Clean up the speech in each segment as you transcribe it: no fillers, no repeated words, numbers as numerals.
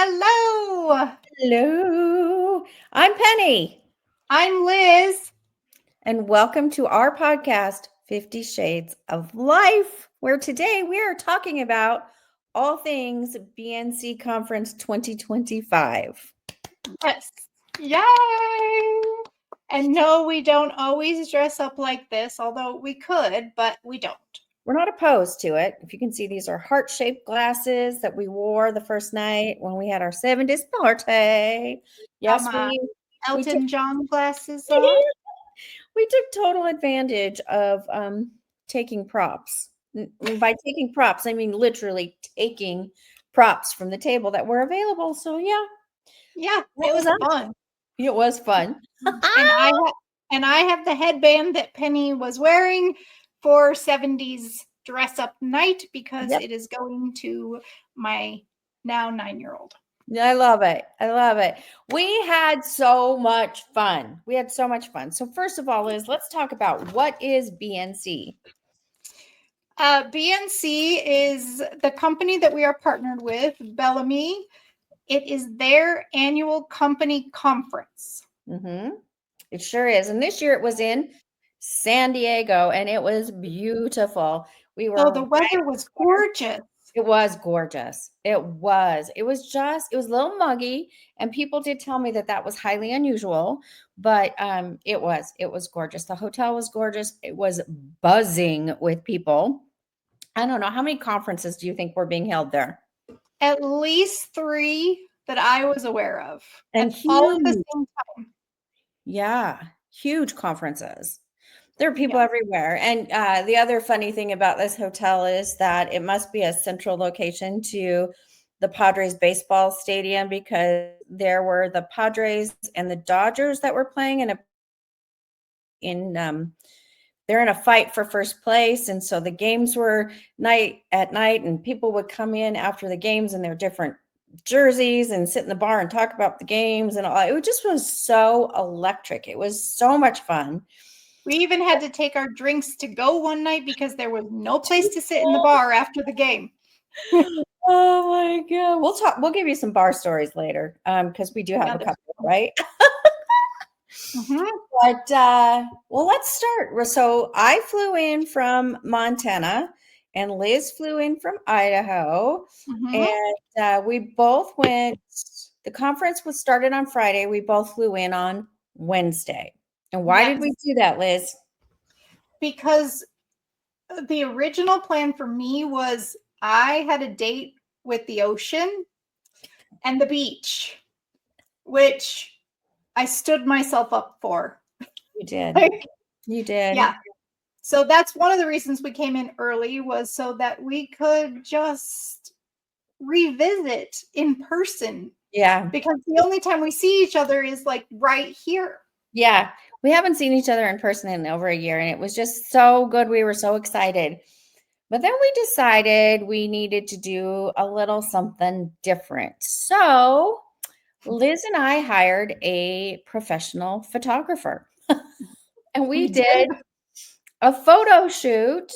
Hello, Hello, I'm Penny, I'm Liz. and welcome to our podcast, 50 Shades of Life, where today we are talking about all things BNC Conference 2025. Yes. Yay! And no, we don't always dress up like this, although we could, but we don't. We're not opposed to it. If you can see, these are heart-shaped glasses that we wore the first night when we had our 70s party. Got Yes, my we took Elton John glasses on. we took total advantage of taking props. By taking props, I mean literally taking props from the table that were available. So yeah, Yeah, what it was was that? fun. It was fun. And I have the headband that Penny was wearing for 70s dress up night because Yep. it is going to my now 9-year-old. I love it. I love it. We had so much fun. We had so much fun. So first of all, Liz, let's talk about what is BNC. BNC is the company that we are partnered with, Bellame. It is their annual company conference. Mm-hmm. It sure is. And this year it was in San Diego, and it was beautiful. We So were the right weather was gorgeous. It was gorgeous. It was. It was a little muggy, and people did tell me that that was highly unusual, but it was gorgeous. The hotel was gorgeous. It was buzzing with people. I don't know, how many conferences do you think were being held there? At least 3 that I was aware of, And and all at the huge. same time. Yeah, huge conferences. There are people Yeah. everywhere. And the other funny thing about this hotel is that it must be a central location to the Padres baseball stadium, because there were the Padres and the Dodgers that were playing in they're in a fight for first place. And so the games were night at night, and people would come in after the games in their different jerseys and sit in the bar and talk about the games and all. It just was so electric. It was so much fun. We even had to take our drinks to go one night because there was no place to sit in the bar after the game. Oh my god. We'll give you some bar stories later. Because we do have Yeah, a couple, right? mm-hmm. But well, let's start. So I flew in from Montana, and Liz flew in from Idaho, Mm-hmm. and we both went. The conference was started on Friday. We both flew in on Wednesday. And why did Yes, we do that, Liz? because the original plan for me was I had a date with the ocean and the beach, which I stood myself up for. You did. Like, You did. yeah. So that's one of the reasons we came in early, was so that we could just revisit in person, Yeah. because the only time we see each other is like right here. Yeah. We haven't seen each other in person in over a year, and it was just so good. We were so excited. But then we decided we needed to do a little something different. So Liz and I hired a professional photographer, and we We did. did a photo shoot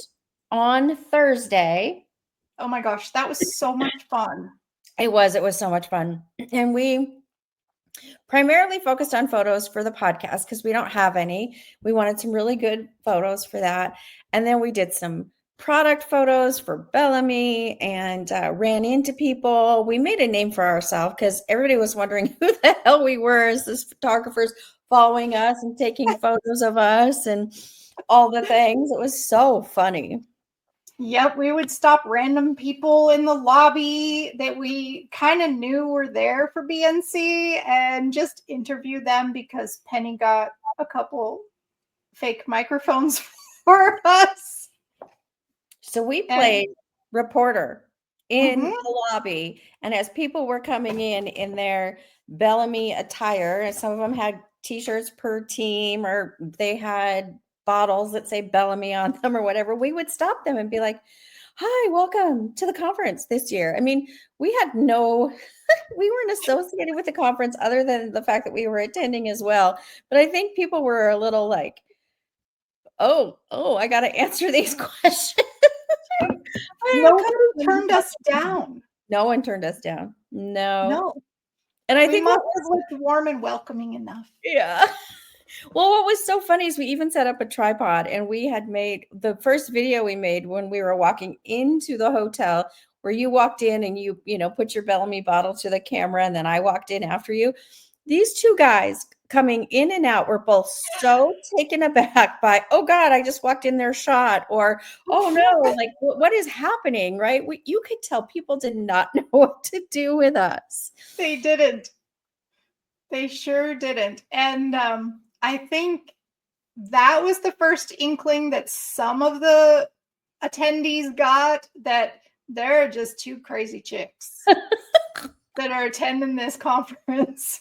on Thursday. Oh my gosh, that was so much fun. It was so much fun. And we primarily focused on photos for the podcast because we don't have any. We wanted some really good photos for that. And then we did some product photos for Bellame, and ran into people. We made a name for ourselves because everybody was wondering who the hell we were as these photographers following us and taking photos of us and all the things. It was so funny. Yep, we would stop random people in the lobby that we kind of knew were there for BNC and just interview them, because Penny got a couple fake microphones for us. So we And played reporter in mhm, the lobby, and as people were coming in their Bellamy attire, and some of them had t-shirts per team, or they had bottles that say Bellamy on them or whatever, we would stop them and be like, "Hi, welcome to the conference this year." I mean, we had no we weren't associated with the conference other than the fact that we were attending as well. But I think people were a little like, "Oh, I got to answer these questions." I had a nobody couple turned of us down. No one turned us down. No. No, And I we think must what have was looked warm and welcoming enough. yeah. Well, what was so funny is we even set up a tripod and we had made the first video we made when we were walking into the hotel where you walked in and you put your Bellame bottle to the camera and then I walked in after you. These two guys coming in and out were both so taken aback by, oh God, I just walked in their shot, or oh no, like what is happening, right? You could tell people did not know what to do with us. They didn't. They sure didn't. And I think that was the first inkling that some of the attendees got that there are just two crazy chicks that are attending this conference.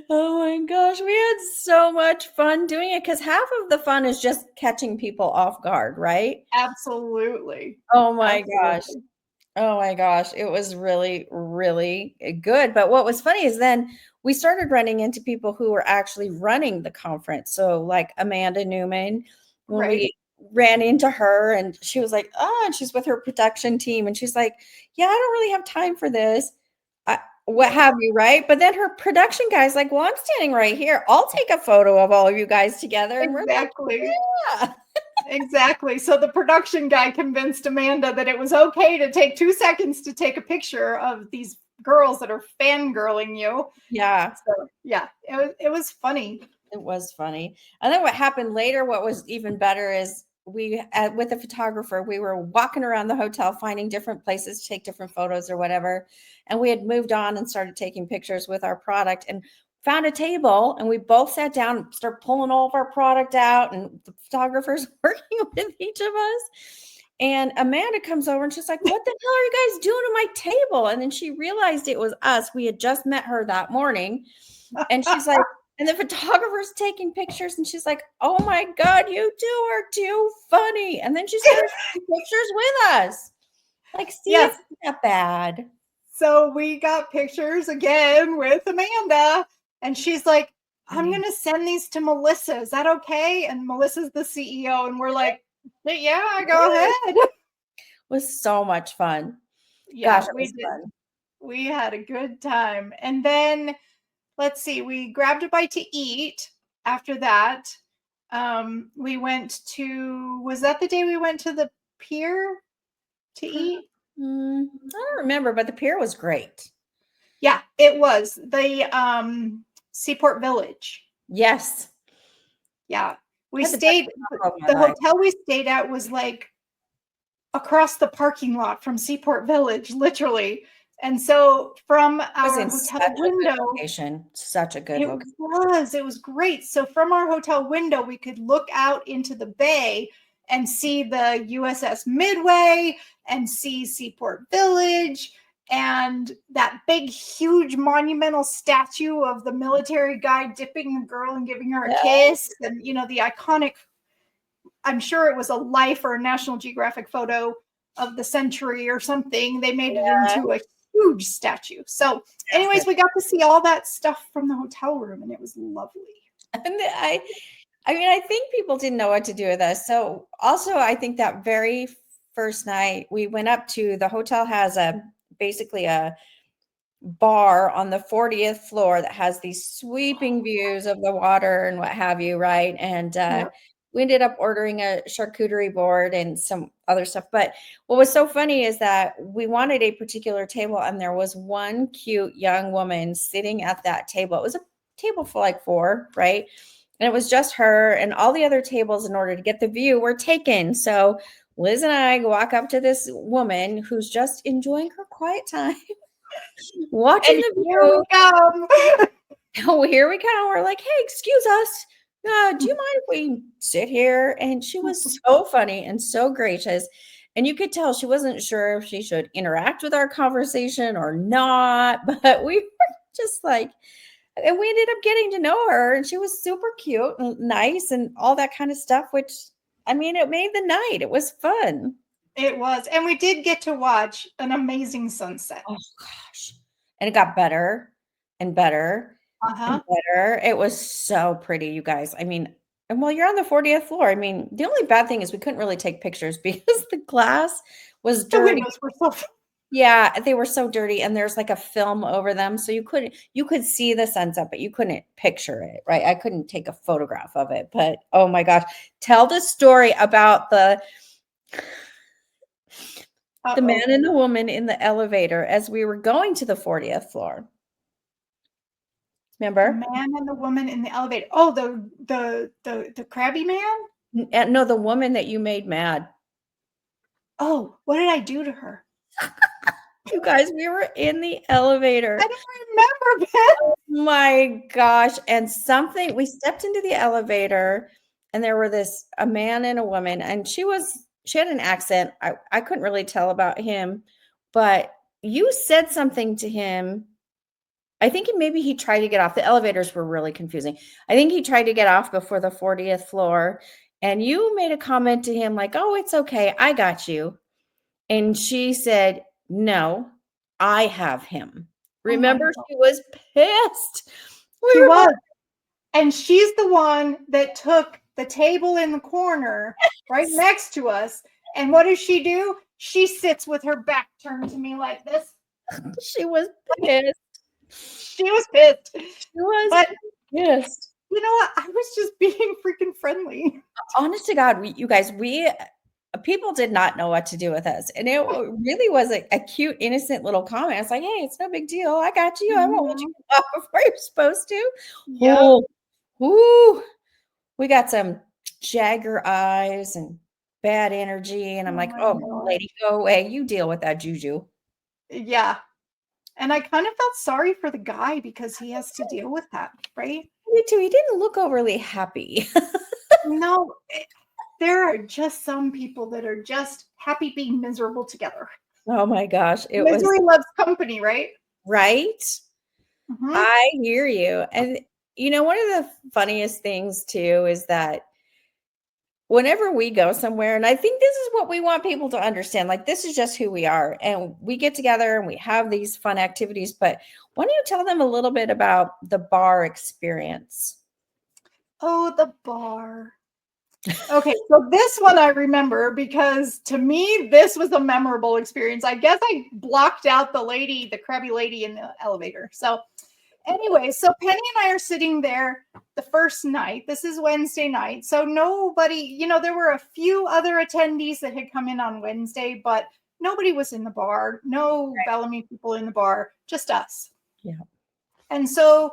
Oh my gosh, we had so much fun doing it because half of the fun is just catching people off guard, right? Absolutely. Oh my gosh. Absolutely. Oh my gosh, it was really, really good. But what was funny is then we started running into people who were actually running the conference. So, like Amanda Newman, when Right. we ran into her and she was like, oh, and she's with her production team. And she's like, yeah, I don't really have time for this. What have you, right? But then her production guy's like, well, I'm standing right here. I'll take a photo of all of you guys together. And we're like, Exactly. yeah. Exactly. So the production guy convinced Amanda that it was okay to take 2 seconds to take a picture of these girls that are fangirling you. Yeah. So yeah, it was funny. It was funny. And then what happened later, what was even better is with a photographer, we were walking around the hotel, finding different places to take different photos or whatever. And we had moved on and started taking pictures with our product and found a table. And we both sat down and started pulling all of our product out. And the photographer's working with each of us. And Amanda comes over and she's like, what the hell are you guys doing to my table? And then she realized it was us. We had just met her that morning. And she's like, and the photographer's taking pictures, and she's like, oh my God, you two are too funny. And then she started taking pictures with us. Like, see, Yes. it's not bad. So we got pictures again with Amanda, and she's like, I'm going to send these to Melissa. Is that okay? And Melissa's the CEO, and we're like, yeah, go ahead. It was so much fun. Yeah, Gosh, it was fun. We had a good time. And then let's see, we grabbed a bite to eat after that. We went to, was that the day we went to the pier to eat? I don't remember, but the pier was great. Yeah, it was the Seaport Village. Yes. Yeah. We stayed, the hotel we stayed at was like across the parking lot from Seaport Village, literally. And so from our hotel window, such a good location. It was great. So from our hotel window, we could look out into the bay and see the USS Midway and see Seaport Village and that big, huge monumental statue of the military guy dipping the girl and giving her a kiss. And, the iconic, I'm sure it was a Life or a National Geographic photo of the century or something. They made it into a huge statue. So anyways, we got to see all that stuff from the hotel room and it was lovely. And I think people didn't know what to do with us. So also I think that very first night we went up to the hotel has basically a bar on the 40th floor that has these sweeping views of the water and what have you, right? And we ended up ordering a charcuterie board and some other stuff. But what was so funny is that we wanted a particular table and there was one cute young woman sitting at that table. It was a table for like 4, right? And it was just her, and all the other tables in order to get the view were taken. So Liz and I walk up to this woman who's just enjoying her quiet time, watching the view. Here we come. We're like, hey, excuse us. Do you mind if we sit here? And she was so funny and so gracious. And you could tell she wasn't sure if she should interact with our conversation or not. But we were just like, and we ended up getting to know her. And she was super cute and nice and all that kind of stuff, which, I mean, it made the night. It was fun. It was. And we did get to watch an amazing sunset. Oh, gosh. And it got better and better. And better. It was so pretty, you guys. I mean, and while you're on the 40th floor, I mean, the only bad thing is we couldn't really take pictures because the glass was dirty. Yeah, they were so dirty, and there's like a film over them, so you could see the sunset, but you couldn't picture it, right? I couldn't take a photograph of it, but oh my gosh, tell the story about the man and the woman in the elevator as we were going to the 40th floor. The Remember? man and the woman in the elevator. Oh, the crabby man? No, the woman that you made mad. Oh, what did I do to her? You guys, we were in the elevator. I don't remember, Ben. Oh my gosh. And we stepped into the elevator and there were a man and a woman, and she had an accent. I couldn't really tell about him, but you said something to him. I think maybe he tried to get off. The elevators were really confusing. I think he tried to get off before the 40th floor, and you made a comment to him like, "Oh, it's okay. I got you." And she said, "No, I have him." Remember, she was pissed. She was. And she's the one that took the table in the corner right next to us. And what does she do? She sits with her back turned to me like this. She was pissed. She was pissed. She was pissed. You know what? I was just being freaking friendly. Honest to God, people did not know what to do with us. And it really was a cute, innocent little comment. It's like, hey, it's no big deal. I got you. I won't let you off before you're supposed to. Yeah. Ooh, we got some Jagger eyes and bad energy. And I'm like, oh, lady, go away. You deal with that juju. Yeah. And I kind of felt sorry for the guy because he has to deal with that, right? Me too. He didn't look overly happy. No, there are just some people that are just happy being miserable together. Oh my gosh. Misery loves company, right? Right? Mm-hmm. I hear you. And one of the funniest things too is that whenever we go somewhere, and I think this is what we want people to understand, like this is just who we are, and we get together and we have these fun activities, but why don't you tell them a little bit about the bar experience? Oh, the bar. Okay, so this one I remember because to me, this was a memorable experience. I guess I blocked out the crabby lady in the elevator. So anyway, so Penny and I are sitting there the first night. This is Wednesday night. So nobody, there were a few other attendees that had come in on Wednesday, but nobody was in the bar. No Bellame people in the bar, just us. Yeah. And so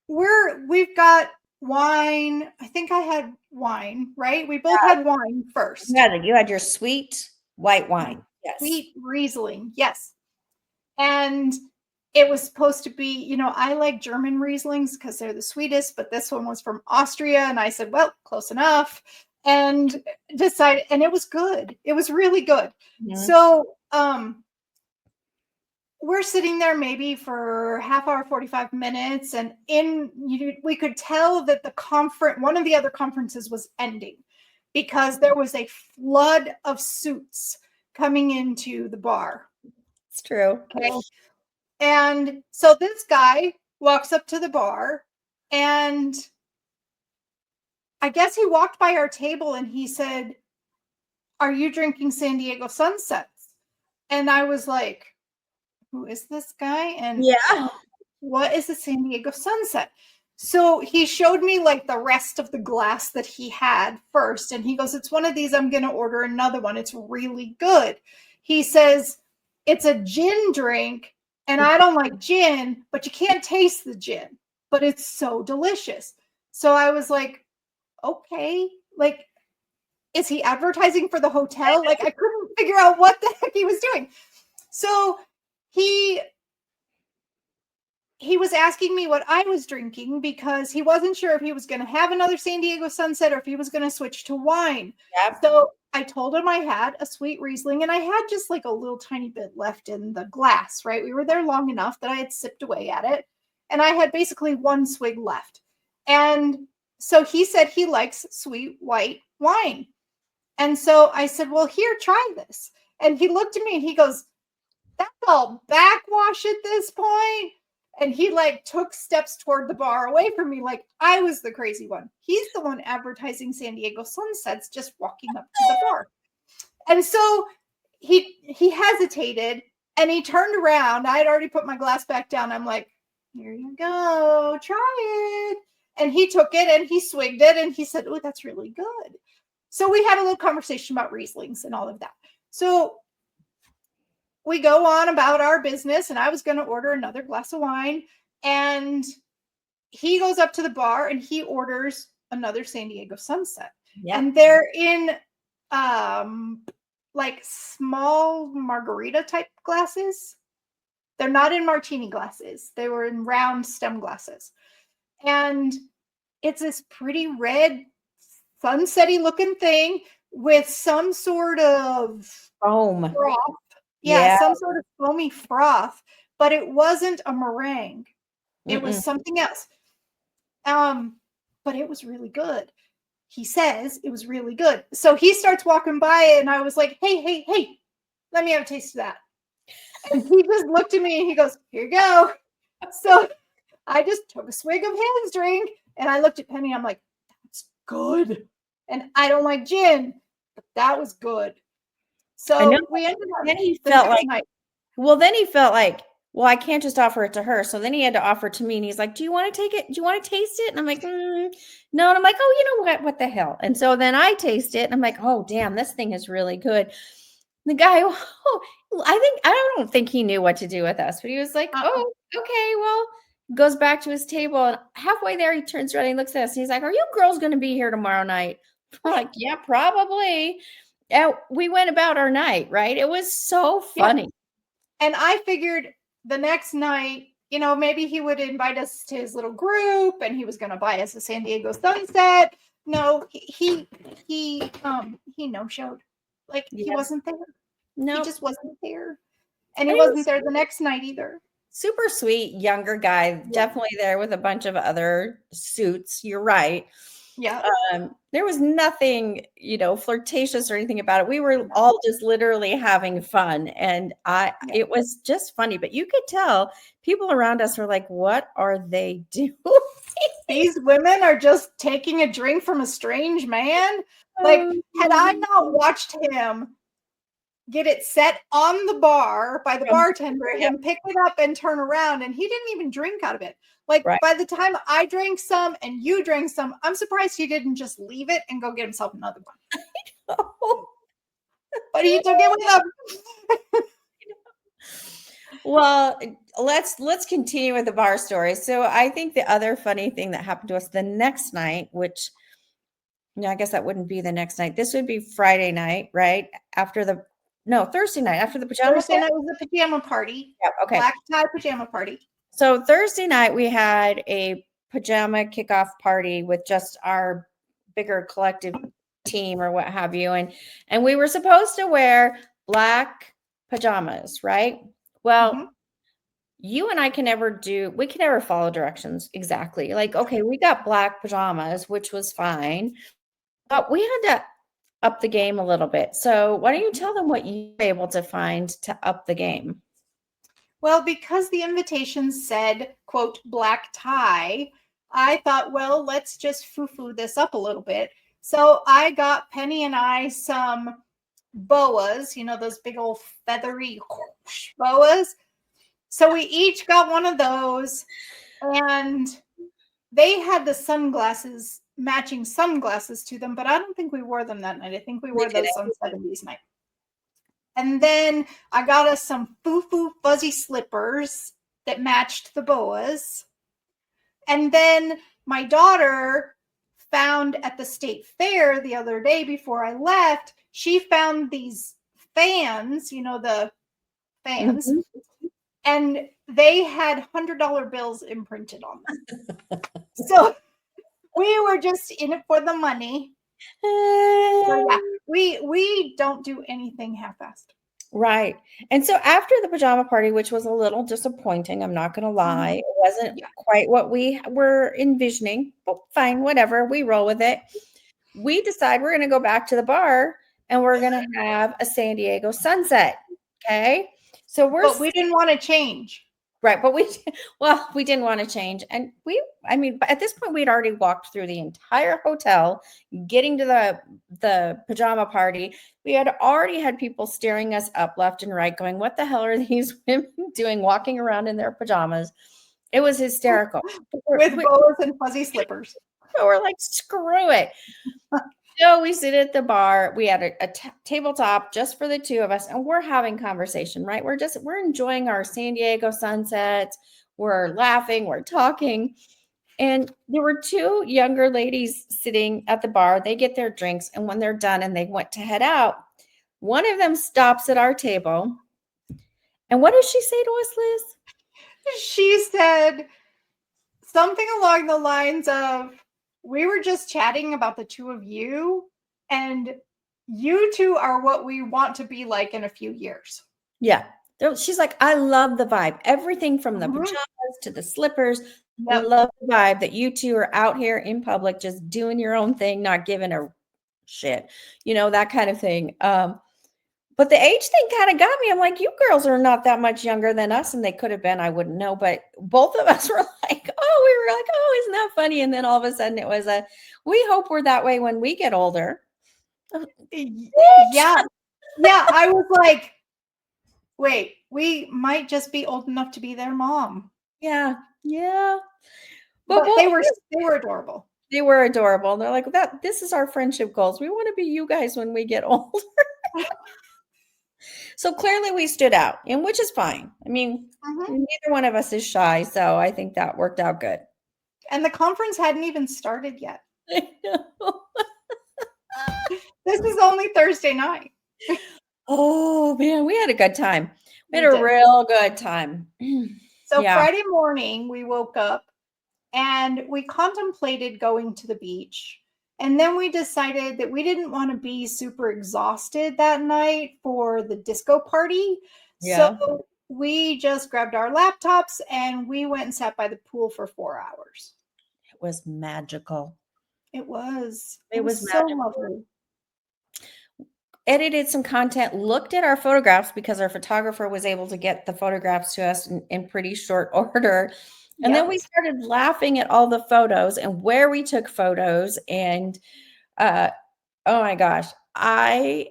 we've got wine. I think I had wine, right? We both had wine first. Yeah, you had your sweet white wine. Yes. Sweet Riesling. Yes. And it was supposed to be, I like German Rieslings because they're the sweetest, but this one was from Austria. And I said, well, close enough. And decided, and it was good. It was really good. Mm-hmm. So, we're sitting there maybe for half hour, 45 minutes. And we could tell that one of the other conferences was ending because there was a flood of suits coming into the bar. It's true. Okay. And so this guy walks up to the bar and I guess he walked by our table and he said, "Are you drinking San Diego Sunsets?" And I was like, who is this guy? And what is the San Diego Sunset? So he showed me like the rest of the glass that he had first. And he goes, it's one of these. I'm going to order another one. It's really good. He says, it's a gin drink. And I don't like gin, but you can't taste the gin. But it's so delicious. So I was like, okay, like, is he advertising for the hotel? Like, I couldn't figure out what the heck he was doing. So he was asking me what I was drinking because he wasn't sure if he was going to have another San Diego Sunset or if he was going to switch to wine. Yep. So I told him I had a sweet Riesling and I had just like a little tiny bit left in the glass, right? We were there long enough that I had sipped away at it and I had basically one swig left. And so he said he likes sweet white wine. And so I said, well, here, try this. And he looked at me and he goes, that's all backwash at this point. And he like took steps toward the bar away from me. Like I was the crazy one. He's the one advertising San Diego Sunsets, just walking up to the bar. And so he hesitated and he turned around. I had already put my glass back down. I'm like, here you go, try it. And he took it and he swigged it and he said, oh, that's really good. So we had a little conversation about Rieslings and all of that. So we go on about our business, and I was going to order another glass of wine, and he goes up to the bar and he orders another San Diego Sunset. Yep. And they're in like small margarita type glasses. They're not in martini glasses. They were in round stem glasses. And it's this pretty red sunsetty looking thing with some sort of foam froth. Yeah, some sort of foamy froth, but it wasn't a meringue. It was something else. But it was really good. He says it was really good. So he starts walking by and I was like, hey, let me have a taste of that. And he just looked at me and he goes, here you go. So I just took a swig of his drink and I looked at Penny. I'm like, that's good. And I don't like gin, but that was good. So we ended up. Then he felt like, then he felt like, well, I can't just offer it to her. So then he had to offer it to me. And he's like, do you want to take it? Do you want to taste it? And I'm like, no. And I'm like, oh, you know what the hell? And so then I taste it and I'm like, oh, damn, this thing is really good. The guy, I don't think he knew what to do with us, but he was like, oh, okay, well, goes back to his table. And halfway there, he turns around and he looks at us and he's like, are you girls going to be here tomorrow night? I'm like, yeah, probably. And we went about our night, right? It was so funny. Yeah. And I figured the next night, maybe he would invite us to his little group and he was going to buy us a San Diego Sunset. No, he no-showed. Like, he wasn't there. No, he just wasn't there. And he wasn't there the next night either. Super sweet, younger guy, definitely there with a bunch of other suits. You're right. Yeah. There was nothing, flirtatious or anything about it. We were all just literally having fun. And it was just funny, but you could tell people around us were like, what are they doing? These women are just taking a drink from a strange man. Like, had I not watched him get it set on the bar by the bartender, him pick it up and turn around, and he didn't even drink out of it. Like, by the time I drank some and you drank some, I'm surprised he didn't just leave it and go get himself another one. But he took it with him. Well, let's continue with the bar story. So I think the other funny thing that happened to us the next night, which, I guess that wouldn't be the next night. This would be Friday night, right? Thursday night after the pajama party. Thursday night was the pajama party. Yeah, okay. Black tie pajama party. So Thursday night we had a pajama kickoff party with just our bigger collective team or what have you. And we were supposed to wear black pajamas, right? Well, you and I can never follow directions exactly. Like, okay, we got black pajamas, which was fine, but we had to up the game a little bit. So why don't you tell them what you were able to find to up the game? Well, because the invitation said, quote, black tie, I thought, well, let's just foo-foo this up a little bit. So I got Penny and I some boas, those big old feathery boas. So we each got one of those, and they had the matching sunglasses to them, but I don't think we wore them that night. I think we wore those on 70s night. And then I got us some foo-foo fuzzy slippers that matched the boas. And then my daughter found at the state fair the other day before I left, she found these fans, the fans, and they had $100 bills imprinted on them. So we were just in it for the money. So yeah, we don't do anything half-assed. Right. And so after the pajama party, which was a little disappointing, I'm not going to lie, it wasn't quite what we were envisioning, but fine, whatever, we roll with it. We decide we're going to go back to the bar and we're going to have a San Diego Sunset. Okay. So but we didn't want to change. Right. But we didn't want to change. And at this point, we'd already walked through the entire hotel, getting to the pajama party. We had already had people staring us up left and right, going, what the hell are these women doing walking around in their pajamas? It was hysterical. With boas and fuzzy slippers. We're like, screw it. So we sit at the bar. We had a tabletop just for the two of us, and we're having conversation, right? We're enjoying our San Diego sunsets. We're laughing, we're talking. And there were two younger ladies sitting at the bar. They get their drinks, and when they're done and they went to head out, one of them stops at our table. And what does she say to us, Liz? She said something along the lines of, we were just chatting about the two of you, and you two are what we want to be like in a few years. Yeah. She's like, I love the vibe. Everything from the pajamas to the slippers. Yep. I love the vibe that you two are out here in public, just doing your own thing, not giving a shit, that kind of thing. But the age thing kind of got me. I'm like, you girls are not that much younger than us. And they could have been, I wouldn't know. But both of us were like, oh, isn't that funny? And then all of a sudden it was we hope we're that way when we get older. Yeah. Yeah. I was like, wait, we might just be old enough to be their mom. Yeah. Yeah. But they were adorable. They were adorable. And they're like, this is our friendship goals. We want to be you guys when we get older. So clearly we stood out, and which is fine. I mean, neither one of us is shy. So I think that worked out good. And the conference hadn't even started yet. I know. This is only Thursday night. Oh, man, we had a good time. We had a real good time. So Friday morning, we woke up and we contemplated going to the beach. And then we decided that we didn't want to be super exhausted that night for the disco party. Yeah. So we just grabbed our laptops and we went and sat by the pool for 4 hours. It was magical. It was. It was so lovely. Edited some content, looked at our photographs because our photographer was able to get the photographs to us in pretty short order. And then we started laughing at all the photos and where we took photos. And oh my gosh, I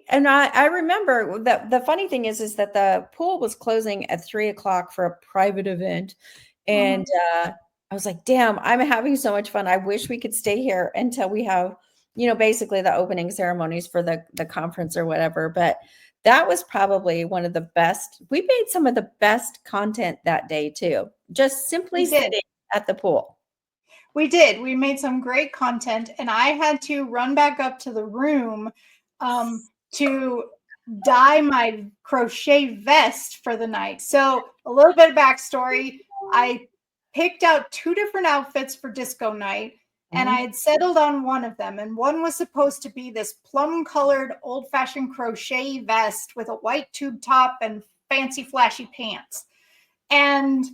remember that the funny thing is that the pool was closing at 3:00 for a private event. And I was like, damn, I'm having so much fun. I wish we could stay here until we have, basically the opening ceremonies for the conference or whatever. But that was probably one of the best. We made some of the best content that day too. Just simply sitting at the pool. We did. We made some great content, and I had to run back up to the room to dye my crochet vest for the night. So a little bit of backstory. I picked out 2 different outfits for disco night. And I had settled on one of them. And one was supposed to be this plum-colored, old-fashioned crochet vest with a white tube top and fancy, flashy pants. And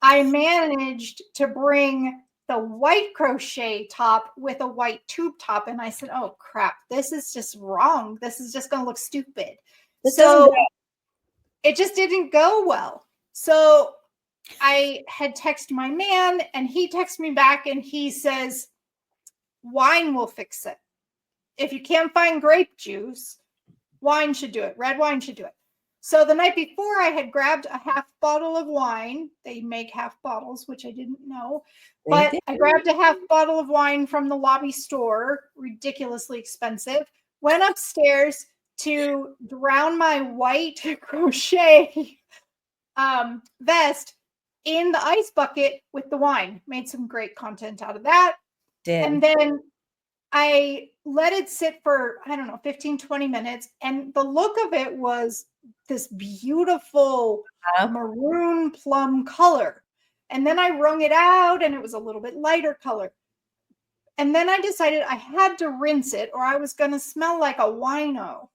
I managed to bring the white crochet top with a white tube top. And I said, oh, crap, this is just wrong. This is just going to look stupid. So it just didn't go well. So I had texted my man, and he texted me back and he says, wine will fix it. If you can't find grape juice, wine should do it. Red wine should do it. So the night before, I had grabbed a half bottle of wine. They make half bottles, which I didn't know. But I grabbed a half bottle of wine from the lobby store, ridiculously expensive. Went upstairs to drown my white crochet vest in the ice bucket with the wine. Made some great content out of that. And then I let it sit for, 15, 20 minutes. And the look of it was this beautiful maroon plum color. And then I wrung it out and it was a little bit lighter color. And then I decided I had to rinse it or I was going to smell like a wino.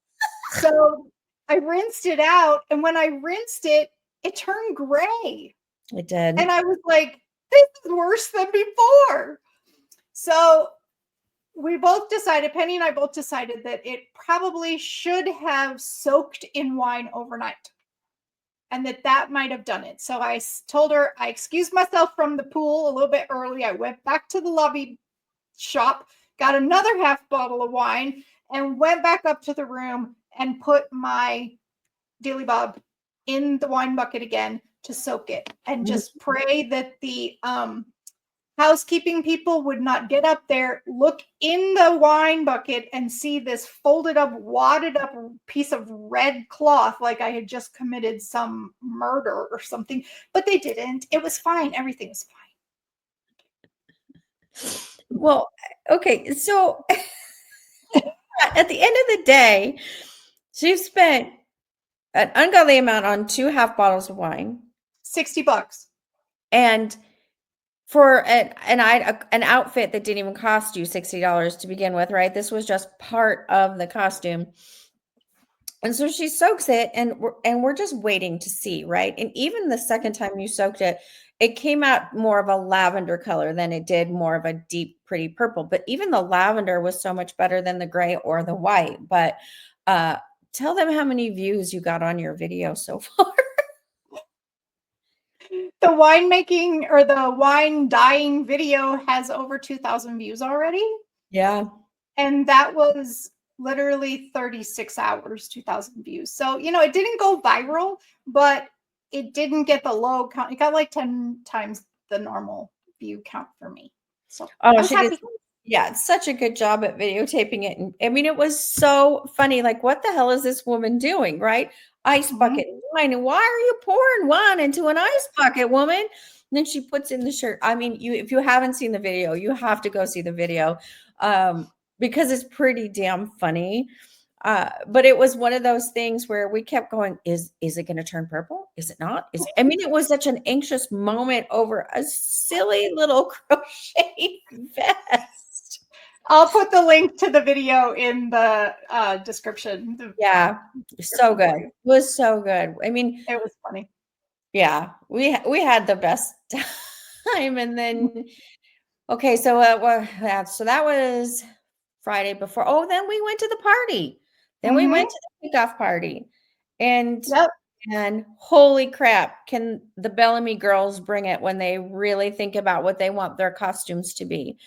So I rinsed it out. And when I rinsed it, it turned gray. It did. And I was like, this is worse than before. So Penny and I both decided that it probably should have soaked in wine overnight. and that might have done it. So I told her, I excused myself from the pool a little bit early. I went back to the lobby shop, got another half bottle of wine, and went back up to the room and put my Dilly Bob in the wine bucket again to soak it, and just pray that the housekeeping people would not get up there, look in the wine bucket, and see this folded up, wadded up piece of red cloth like I had just committed some murder or something. But they didn't. It was fine. Everything was fine. Well, okay. So at the end of the day, she spent an ungodly amount on 2 half bottles of wine. $60. And for an outfit that didn't even cost you $60 to begin with, right? This was just part of the costume. And so she soaks it, and we're just waiting to see, right? And even the second time you soaked it, it came out more of a lavender color than it did more of a deep, pretty purple. But even the lavender was so much better than the gray or the white. But tell them how many views you got on your video so far. The winemaking or the wine dyeing video has over 2,000 views already. Yeah. And that was literally 36 hours, 2,000 views. So, it didn't go viral, but it didn't get the low count. It got like 10 times the normal view count for me. So she did. Yeah, it's such a good job at videotaping it. And I mean, it was so funny. Like, what the hell is this woman doing, right? Ice bucket wine. And why are you pouring wine into an ice bucket, woman? And then she puts in the shirt. I mean, if you haven't seen the video, you have to go see the video because it's pretty damn funny. But it was one of those things where we kept going, is it going to turn purple? Is it not? I mean, it was such an anxious moment over a silly little crochet vest. I'll put the link to the video in the description. Yeah, so good. It was so good. I mean, it was funny. Yeah, we had the best time. And then, okay, so so that was Friday before. Oh, then we went to the party. Then we went to the kickoff party, and holy crap, can the Bellame girls bring it when they really think about what they want their costumes to be.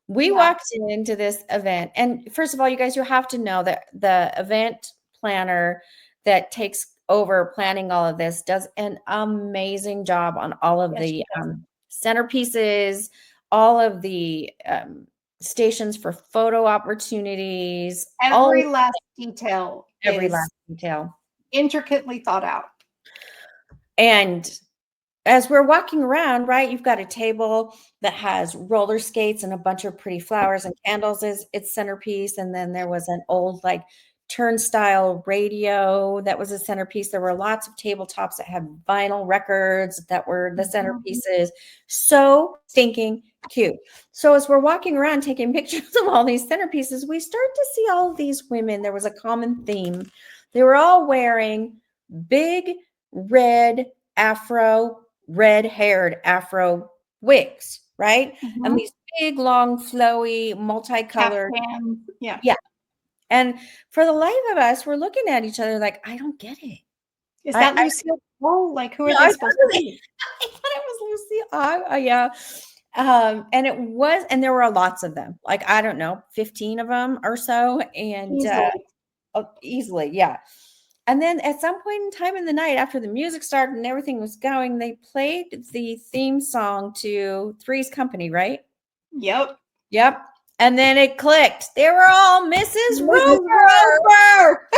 We walked into this event, and first of all, you guys, you have to know that the event planner that takes over planning all of this does an amazing job on all of the centerpieces, all of the stations for photo opportunities. Every last detail. Intricately thought out. And as we're walking around, right, you've got a table that has roller skates and a bunch of pretty flowers and candles as its centerpiece. And then there was an old like turnstile radio that was a centerpiece. There were lots of tabletops that had vinyl records that were the centerpieces. So stinking cute. So as we're walking around taking pictures of all these centerpieces, we start to see all of these women. There was a common theme. They were all wearing big red red-haired afro wigs, right? And these big, long, flowy, multicolored. Yeah. And for the life of us, we're looking at each other like, I don't get it. Is that Lucille? Like, who are they supposed to be? I thought it was Lucille. Yeah. And there were lots of them. Like, I don't know, 15 of them or so. And easily, yeah. And then at some point in time in the night, after the music started and everything was going, they played the theme song to Three's Company, right? Yep. And then it clicked. They were all Mrs. Roper.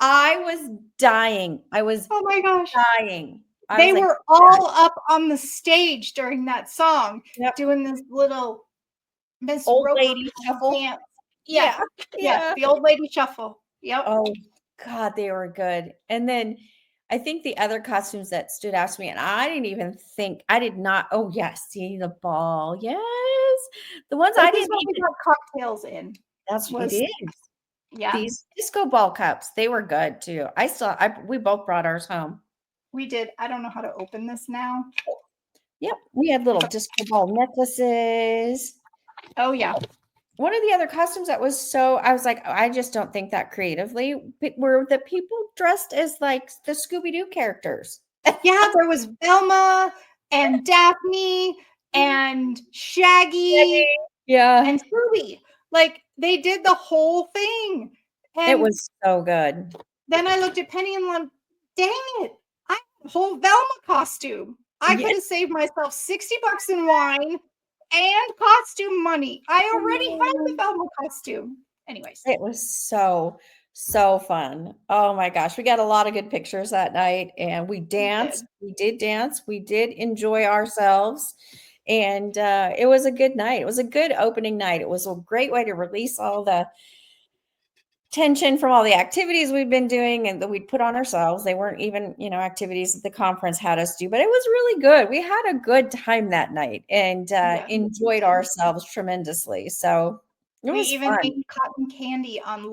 I was dying. Oh my gosh. Dying. They were all up on the stage during that song, doing this little Miss old Roper lady shuffle dance. Yeah, the old lady shuffle. Yep. Oh God, they were good. And then I think the other costumes that stood out to me, and I did not. Oh yes, see the ball. Yes, the ones I didn't even got cocktails in. That's what it is. Yeah, these disco ball cups, they were good too. We both brought ours home. We did. I don't know how to open this now. Yep, we had little disco ball necklaces. Oh yeah. one of the other costumes that was so, I was like, I just don't think that creatively were the people dressed as like the Scooby-Doo characters. Yeah, there was Velma and Daphne and Shaggy Yeah, and Scooby. Like they did the whole thing. it And was so good. then I looked at Penny and went, dang it, I have a whole Velma costume. I Yeah. could have saved myself $60 in wine and costume money. I already had the Velma costume. Anyways. It was so fun. Oh my gosh, we got a lot of good pictures that night, and we danced. We did dance. We did enjoy ourselves, and it was a good night. It was a good opening night. It was a great way to release all the tension from all the activities we've been doing and that we'd put on ourselves. They weren't even, activities that the conference had us do, but it was really good. We had a good time that night and enjoyed ourselves tremendously. So it We was even fun. made cotton candy on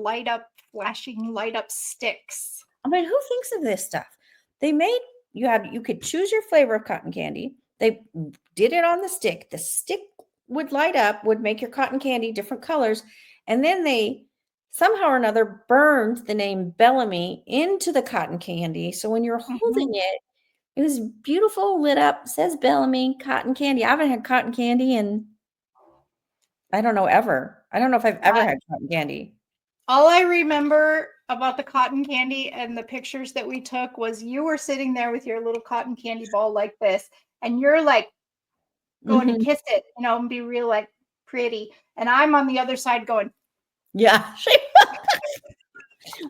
flashing light up sticks. I mean, who thinks of this stuff? They made you could choose your flavor of cotton candy. They did it on the stick. The stick would light up, would make your cotton candy different colors, and then they somehow or another burned the name Bellame into the cotton candy. So when you're holding Mhm. it was beautiful, lit up, says Bellame cotton candy. I haven't had cotton candy in I don't know ever. I don't know if I've ever had cotton candy. All I remember about the cotton candy and the pictures that we took was you were sitting there with your little cotton candy ball like this, and you're like going to Mhm. kiss it, and be real like pretty. And I'm on the other side going, Yeah.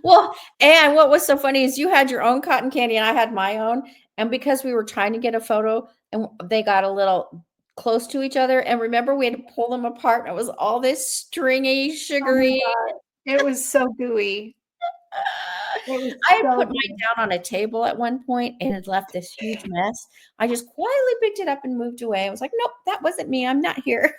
Well, and what was so funny is you had your own cotton candy and I had my own. And because we were trying to get a photo and they got a little close to each other. And remember, we had to pull them apart. And it was all this stringy, oh my sugary. God, it was so gooey. It was I had so put mine gooey. down on a table at one point and had left this huge mess. I just quietly picked it up and moved away. I was like, nope, that wasn't me. I'm not here.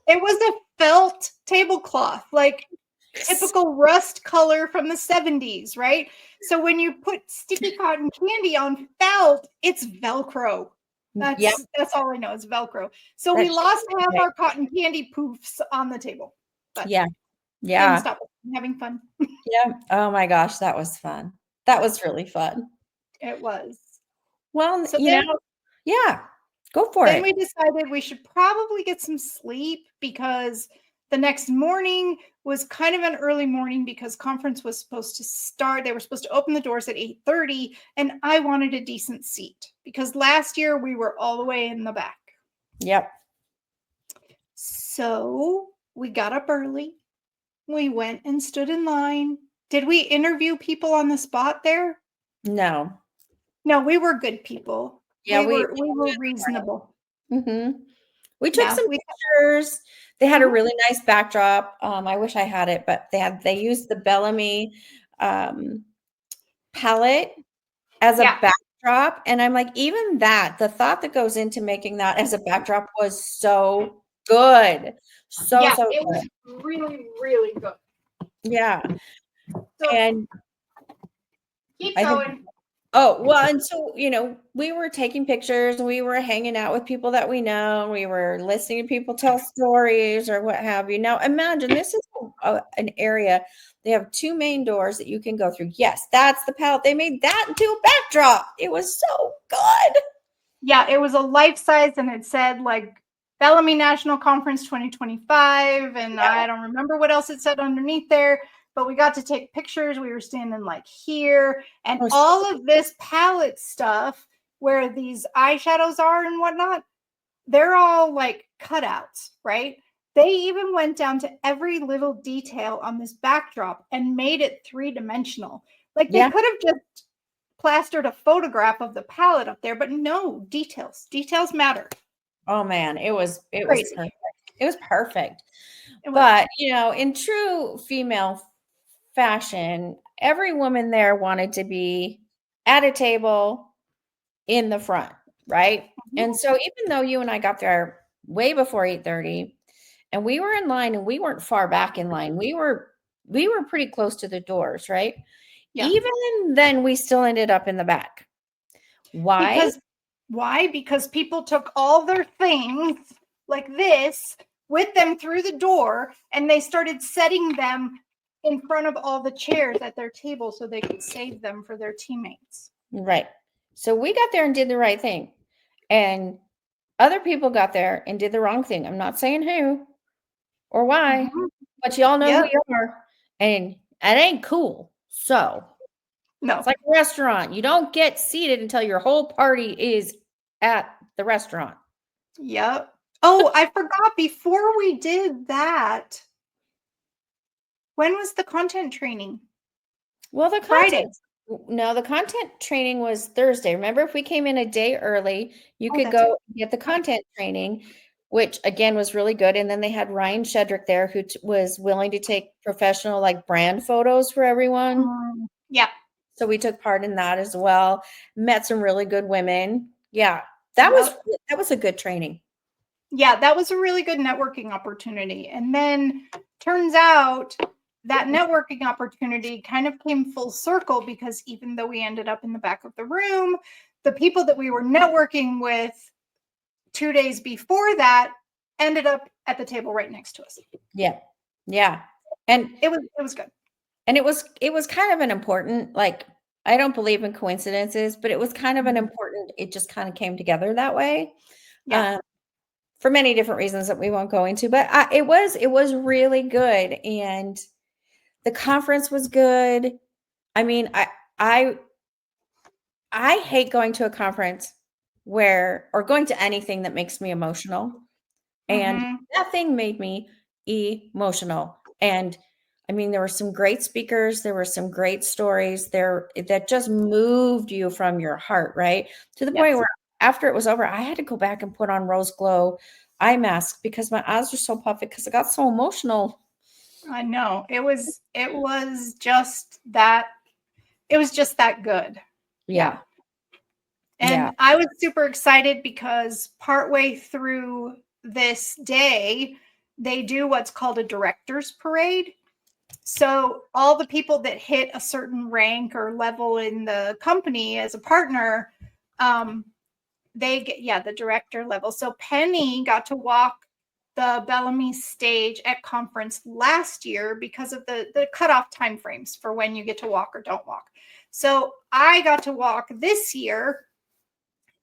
It was a felt tablecloth, like typical rust color from the 70s, right? So when you put sticky cotton candy on felt, it's Velcro. Yep. That's all I know is Velcro. So we That shit lost was half okay. our cotton candy poofs on the table, but Yeah. didn't Yeah. stop us from having fun. Yeah. Oh my gosh, that was fun. That was really fun. It was. Well, So then yeah, go for then it. we decided we should probably get some sleep because the next morning was kind of an early morning because conference was supposed to start. They were supposed to open the doors at 8:30 and I wanted a decent seat because last year we were all the way in the back. Yep. So we got up early. We went and stood in line. Did we interview people on the spot there? No. No, we were good people. Yeah, We were reasonable. mhm. We took Yeah, some we pictures. They had a mhm. really nice backdrop. I wish I had it, but they used the Bellamy, um, palette as a Yeah. backdrop, and I'm like, even that, the thought that goes into making that as a backdrop was so good. So, Yeah, so it was good. really, really good. Yeah, So and keep I think going. oh, well, and so, we were taking pictures and we were hanging out with people that we know. We were listening to people tell stories or what have you. Now, imagine this is an area. They have two main doors that you can go through. Yes, that's the palette. They made that into a backdrop. It was so good. Yeah, it was a life size and it said like Bellamy National Conference 2025. And Yeah. I don't remember what else it said underneath there, but we got to take pictures. We were standing like here, and It was so all of this palette stuff where these eyeshadows are and whatnot, they're all like cutouts, right? They even went down to every little detail on this backdrop and made it three-dimensional. Like they yeah. could have just plastered a photograph of the palette up there, but no, details. Details matter. Oh man, it was Crazy. perfect. It was perfect. It was. But, in true female fashion, every woman there wanted to be at a table in the front, right? And so even though you and I got there way before 8:30 and we were in line and we weren't far back in line. We were pretty close to the doors, right? Yeah. Even then we still ended up in the back. Why? Because why? Because people took all their things like this with them through the door, and they started setting them in front of all the chairs at their table so they could save them for their teammates. Right. So we got there and did the right thing. And other people got there and did the wrong thing. I'm not saying who or why, but y'all know who you are. And it ain't cool. So no, it's like a restaurant. You don't get seated until your whole party is at the restaurant. Yep. Oh, I forgot, before we did that, when was the content training? Well, the Friday. the content training was Thursday. Remember, if we came in a day early, you could that's go right. get the content training, which again was really good. And then they had Ryan Shedrick there, who was willing to take professional like brand photos for everyone. Yeah. So we took part in that as well. Met some really good women. Yeah, that was a good training. Yeah, that was a really good networking opportunity. And then turns out that networking opportunity kind of came full circle, because even though we ended up in the back of the room, the people that we were networking with 2 days before that ended up at the table right next to us. Yeah. Yeah. And it was good. And it was kind of an important, like, I don't believe in coincidences, but it was kind of an important, it just kind of came together that way. Yeah. For many different reasons that we won't go into, but it was really good. And the conference was good. I mean, I hate going to a conference or going to anything that makes me emotional. And that thing made me emotional. And I mean, there were some great speakers. There were some great stories there that just moved you from your heart, right? To the point where after it was over, I had to go back and put on rose glow eye mask because my eyes were so puffy because I got so emotional. I know. It was just that good. Yeah. And I was super excited because partway through this day, they do what's called a director's parade. So all the people that hit a certain rank or level in the company as a partner, they get, the director level. So Penny got to walk the Bellame stage at conference last year because of the cutoff time frames for when you get to walk or don't walk. So I got to walk this year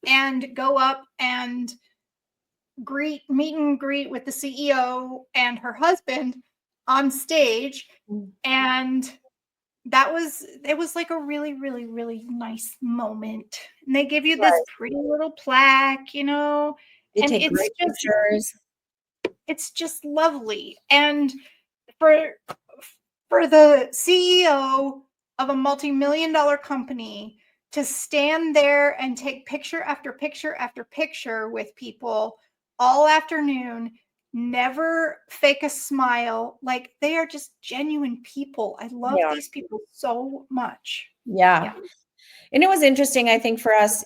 and go up and meet and greet with the CEO and her husband on stage. And it was like a really, really, really nice moment. And they give you this pretty little plaque, and take great pictures. It's just lovely. And for the CEO of a multi-million-dollar company to stand there and take picture after picture after picture with people all afternoon, never fake a smile, like they are just genuine people. I love these people so much. Yeah. And it was interesting, I think, for us,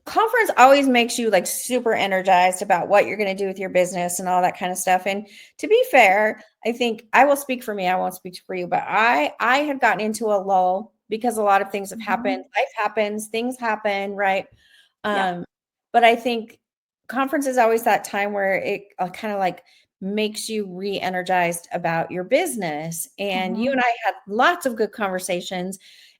conference always makes you like super energized about what you're going to do with your business and all that kind of stuff. And to be fair, I think I will speak for me. I won't speak for you, but I had gotten into a lull because a lot of things have happened. Life happens, things happen. Right. But I think conference is always that time where it kind of like makes you re-energized about your business. And you and I had lots of good conversations.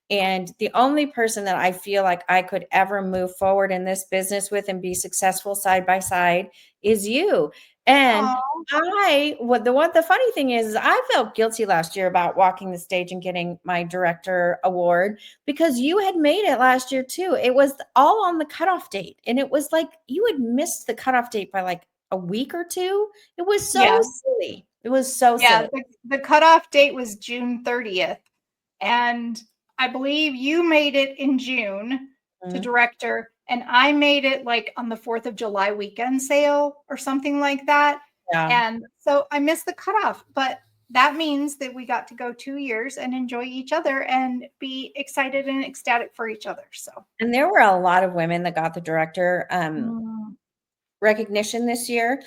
And the only person that I feel like I could ever move forward in this business with and be successful side by side is you. And the funny thing is I felt guilty last year about walking the stage and getting my director award because you had made it last year too. It was all on the cutoff date. And it was like you had missed the cutoff date by like a week or two. It was so silly. It was so silly. The cutoff date was June 30th. And I believe you made it in June to director, and I made it like on the 4th of July weekend sale or something like that. Yeah. And so I missed the cutoff, but that means that we got to go 2 years and enjoy each other and be excited and ecstatic for each other. So, and there were a lot of women that got the director recognition this year.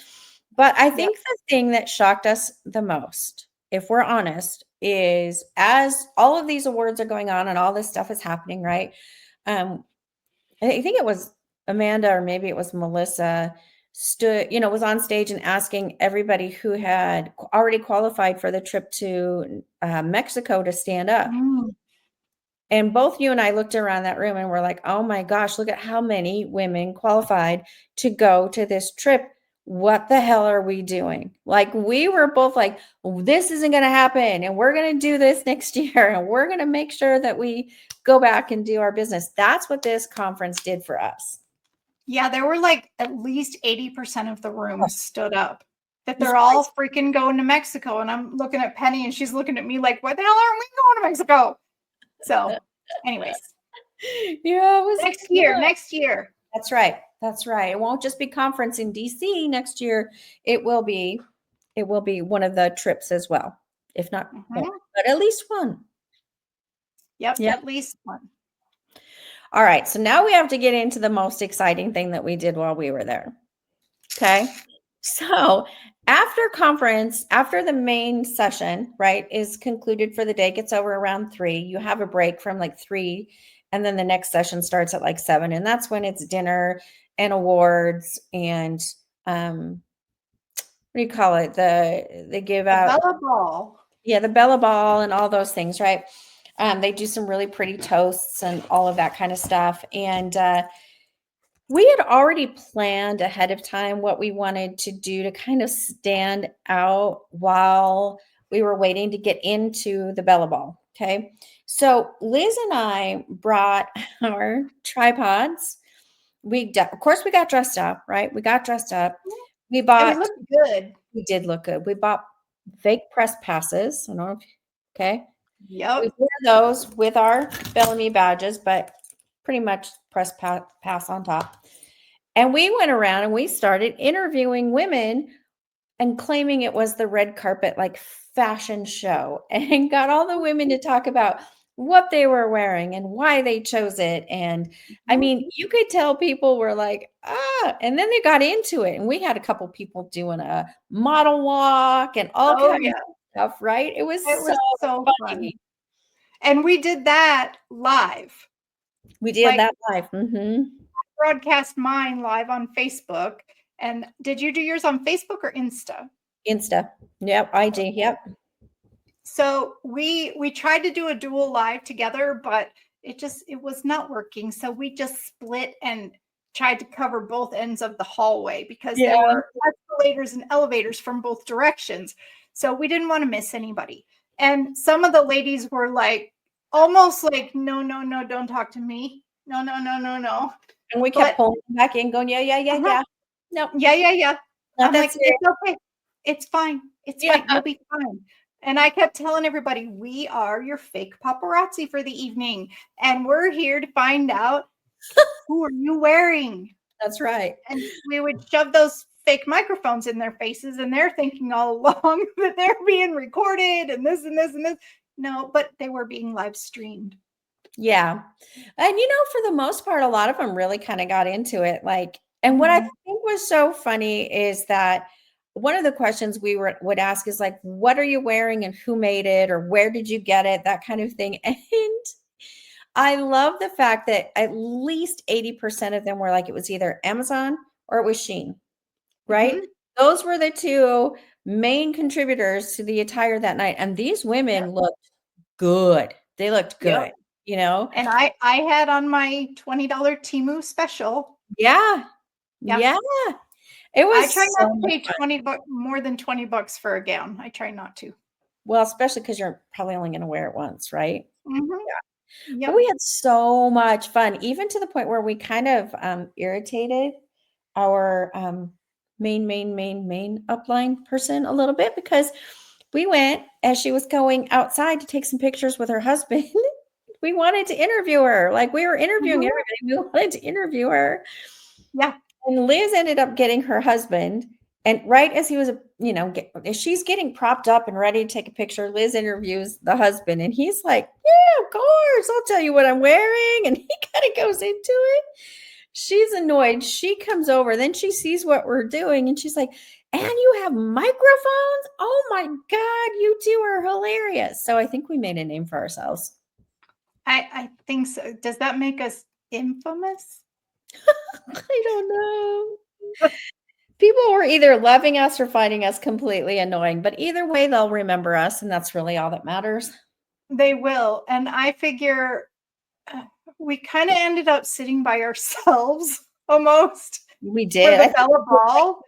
But I think the thing that shocked us the most, if we're honest, is as all of these awards are going on and all this stuff is happening, right? I think it was Amanda or maybe it was Melissa was on stage and asking everybody who had already qualified for the trip to Mexico to stand up. Mm. And both you and I looked around that room and we're like, oh my gosh, look at how many women qualified to go to this trip. What the hell are we doing? Like, we were both like, this isn't going to happen. And we're going to do this next year. And we're going to make sure that we go back and do our business. That's what this conference did for us. Yeah, there were like at least 80% of the room stood up. That It was they're all freaking going to Mexico. And I'm looking at Penny and she's looking at me like, what the hell aren't we going to Mexico? So, anyways, Yeah, it was next year. That's right. That's right. It won't just be conference in DC next year. It will be one of the trips as well, if not more, but at least one. Yep, at least one. All right. So now we have to get into the most exciting thing that we did while we were there. Okay. So after conference, after the main session, right, is concluded for the day, gets over around 3, you have a break from like 3, and then the next session starts at like 7. And that's when it's dinner and awards and what do you call it? They give out Bella Ball. Yeah, the Bella Ball and all those things, right? They do some really pretty toasts and all of that kind of stuff. And we had already planned ahead of time what we wanted to do to kind of stand out while we were waiting to get into the Bella Ball. Okay. So Liz and I brought our tripods. Of course, we got dressed up, right? We got dressed up. We looked good. We did look good. We bought fake press passes. I don't know if, okay. Yep. We wore those with our Bellame badges, but pretty much press pass on top. And we went around and we started interviewing women and claiming it was the red carpet like fashion show, and got all the women to talk about what they were wearing and why they chose it. And I mean, you could tell people were like, and then they got into it. And we had a couple people doing a model walk and all kinds of stuff, right? It was so funny. Fun. And we did that live. We did that live. Broadcast mine live on Facebook. And did you do yours on Facebook or Insta? Insta. Yep, IG. Yep. So we tried to do a dual live together, but it was not working. So we just split and tried to cover both ends of the hallway because there were escalators and elevators from both directions. So we didn't want to miss anybody. And some of the ladies were like, almost like, no, don't talk to me. No. And we kept pulling back in, going, yeah. No, yeah. I'm like, it's okay. It's fine. It's fine. You'll be fine. And I kept telling everybody, we are your fake paparazzi for the evening. And we're here to find out who are you wearing. That's right. And we would shove those fake microphones in their faces, and they're thinking all along that they're being recorded and this and this and this. No, but they were being live streamed. Yeah. And for the most part, a lot of them really kind of got into it. Like, and what I think was so funny is that one of the questions we would ask is like, what are you wearing and who made it, or where did you get it? That kind of thing. And I love the fact that at least 80% of them were like, it was either Amazon or it was Shein, right? Those were the two main contributors to the attire that night. And these women looked good. They looked good, And I had on my $20 Temu special. Yeah. It was. I try not to pay more than $20 for a gown. I try not to. Well, especially because you're probably only going to wear it once, right? Yeah. But we had so much fun, even to the point where we kind of irritated our main upline person a little bit, because we went as she was going outside to take some pictures with her husband. We wanted to interview her. Like, we were interviewing everybody. We wanted to interview her. Yeah. And Liz ended up getting her husband. And right as he was, as she's getting propped up and ready to take a picture, Liz interviews the husband. And he's like, yeah, of course. I'll tell you what I'm wearing. And he kind of goes into it. She's annoyed. She comes over. Then she sees what we're doing. And she's like, and you have microphones? Oh, my God. You two are hilarious. So I think we made a name for ourselves. I think so. Does that make us infamous? I don't know. People were either loving us or finding us completely annoying, but either way, they'll remember us, and that's really all that matters. They will. And I figure we kind of ended up sitting by ourselves almost We for did. the Bella Ball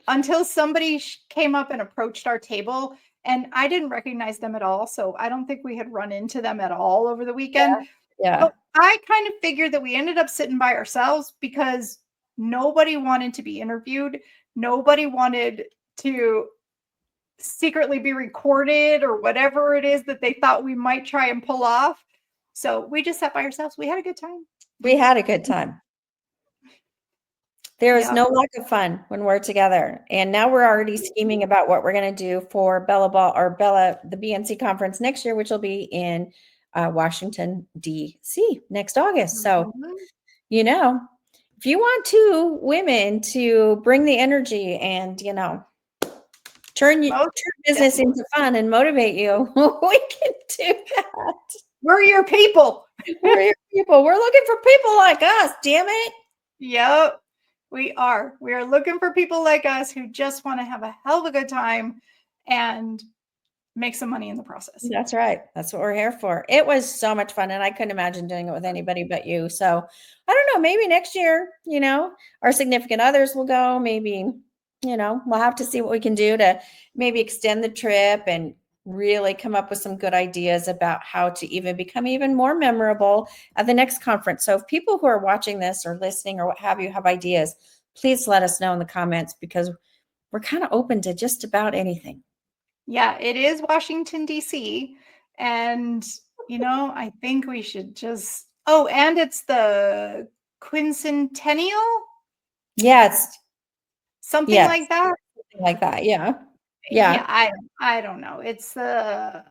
until somebody came up and approached our table. And I didn't recognize them at all. So I don't think we had run into them at all over the weekend. Yeah. But I kind of figured that we ended up sitting by ourselves because nobody wanted to be interviewed. Nobody wanted to secretly be recorded or whatever it is that they thought we might try and pull off. So we just sat by ourselves. We had a good time. We had a good time. There is Yeah. no lack of fun when we're together. And now we're already scheming about what we're going to do for Bella Ball or the BNC conference next year, which will be in Washington, D.C. next August. So, you know, if you want two women to bring the energy and, turn business into fun and motivate you, we can do that. We're your people. We're your people. We're looking for people like us, damn it. Yep, we are. We are looking for people like us who just want to have a hell of a good time and make some money in the process. That's right. That's what we're here for. It was so much fun, and I couldn't imagine doing it with anybody but you. So I don't know, maybe next year, our significant others will go. Maybe, we'll have to see what we can do to maybe extend the trip and really come up with some good ideas about how to even become even more memorable at the next conference. So if people who are watching this or listening or what have you have ideas, please let us know in the comments, because we're kind of open to just about anything. Yeah, it is Washington, D.C. And, I think we should just, and it's the quincentennial? Yeah, it's something like that. Something like that. Yeah. I don't know. It's I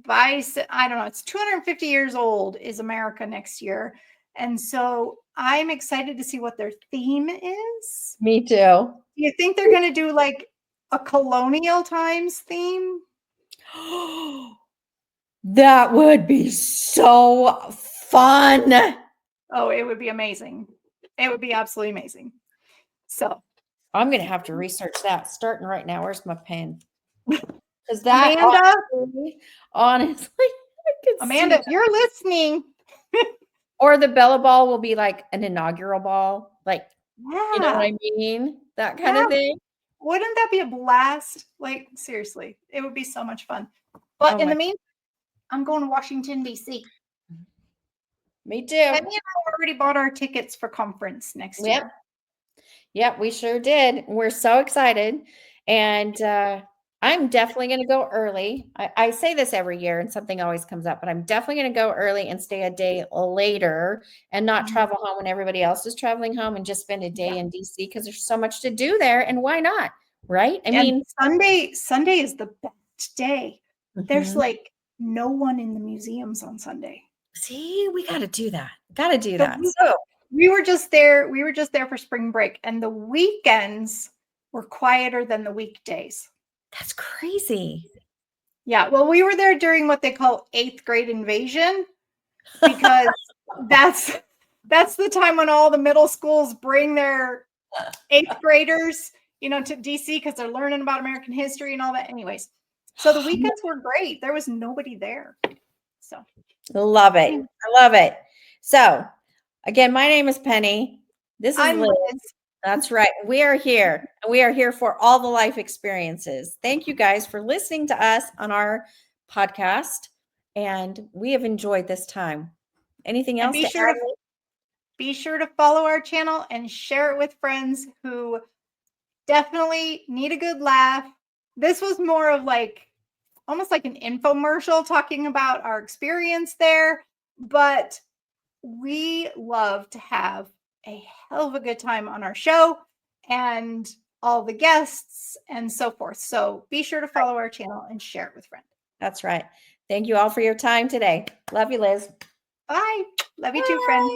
don't know. It's 250 years old is America next year. And so I'm excited to see what their theme is. Me too. Do you think they're going to do like a colonial times theme? That would be so fun. Oh, it would be amazing. It would be absolutely amazing. So I'm going to have to research that starting right now. Where's my pen? Because that honestly, Amanda, if you're listening. Or the Bella Ball will be like an inaugural ball. Like, yeah. You know what I mean? That kind of thing. Wouldn't that be a blast? Like, seriously, it would be so much fun. But in the meantime, I'm going to Washington, D.C. Me too. Penny and I already bought our tickets for conference next year. Yep, we sure did. We're so excited. And I'm definitely going to go early. I say this every year and something always comes up, but I'm definitely going to go early and stay a day later and not travel home when everybody else is traveling home, and just spend a day in DC, because there's so much to do there. And why not? Right? I mean, Sunday is the best day. There's like no one in the museums on Sunday. See, we got to do that. So we were just there. We were just there for spring break, and the weekends were quieter than the weekdays. That's crazy. Yeah. Well, we were there during what they call 8th grade invasion, because that's the time when all the middle schools bring their 8th graders, to DC, because they're learning about American history and all that. Anyways, so the weekends were great. There was nobody there. So love it. I love it. So again, my name is Penny. This is Liz. That's right. We are here, and we are here for all the life experiences. Thank you guys for listening to us on our podcast, and we have enjoyed this time. Anything else to add? Be sure to follow our channel and share it with friends who definitely need a good laugh. This was more of almost like an infomercial talking about our experience there, but we love to have a hell of a good time on our show and all the guests and so forth. So be sure to follow our channel and share it with friends. That's right. Thank you all for your time today. Love you, Liz. Bye. Love you too, friends.